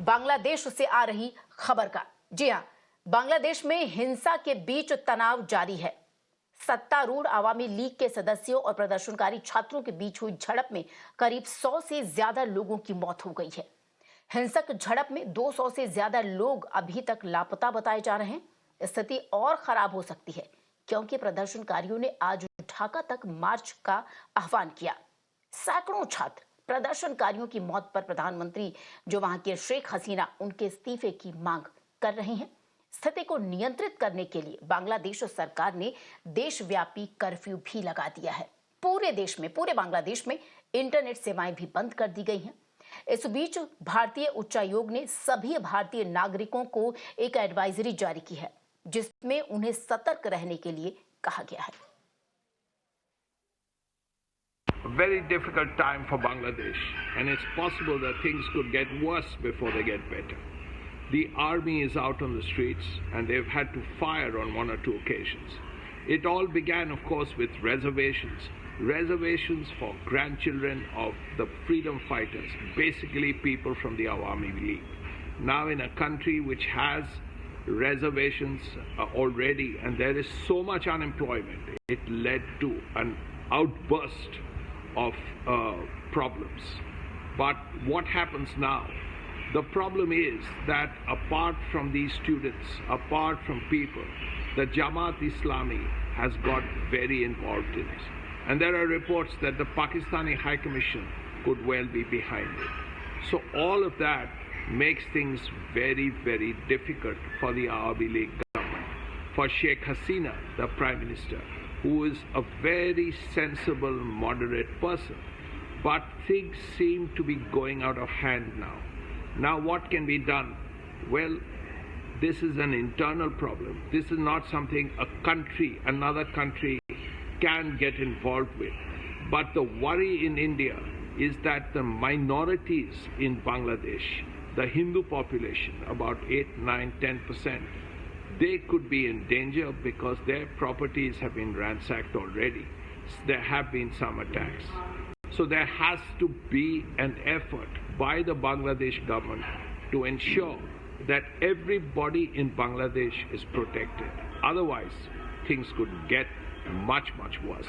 बांग्लादेश से आ रही खबर का। जी हां, बांग्लादेश में हिंसा के बीच तनाव जारी है। सत्तारूढ़ आवामी लीग के सदस्यों और प्रदर्शनकारी छात्रों के बीच हुई झड़प में करीब 100 से ज्यादा लोगों की मौत हो गई है। हिंसक झड़प में 200 से ज्यादा लोग अभी तक लापता बताए जा रहे हैं। स्थिति और खराब हो सकती है क्योंकि प्रदर्शनकारियों ने आज ढाका तक मार्च का आह्वान किया। सैकड़ों छात्र प्रदर्शनकारियों की मौत पर प्रधानमंत्री जो वहां के शेख हसीना उनके इस्तीफे की मांग कर रहे हैं। स्थिति को नियंत्रित करने के लिए बांग्लादेश सरकार ने देशव्यापी कर्फ्यू भी लगा दिया है। पूरे देश में, पूरे बांग्लादेश में इंटरनेट सेवाएं भी बंद कर दी गई हैं। इस बीच भारतीय उच्चायोग ने सभी भारतीय नागरिकों को एक एडवाइजरी जारी की है जिसमें उन्हें सतर्क रहने के लिए कहा गया है। A very difficult time for Bangladesh, and it's possible that things could get worse before they get better. The army is out on the streets and they've had to fire on one or two occasions. It all began, of course, with reservations for grandchildren of the freedom fighters, basically people from the Awami League. Now in a country which has reservations already and there is so much unemployment, it led to an outburst of problems. But what happens now? The problem is that apart from these students, apart from people, the Jamaat Islami has got very involved in it. And there are reports that the Pakistani High Commission could well be behind it. So all of that makes things very, very difficult for the Awami League government, for Sheikh Hasina, the Prime Minister, who is a very sensible, moderate person. But things seem to be going out of hand now. Now what can be done? Well, this is an internal problem. This is not something a country, another country can get involved with. But the worry in India is that the minorities in Bangladesh, the Hindu population, about 8, 9, 10%, they could be in danger because their properties have been ransacked already. There have been some attacks. So there has to be an effort by the Bangladesh government to ensure that everybody in Bangladesh is protected. Otherwise, things could get much, much worse.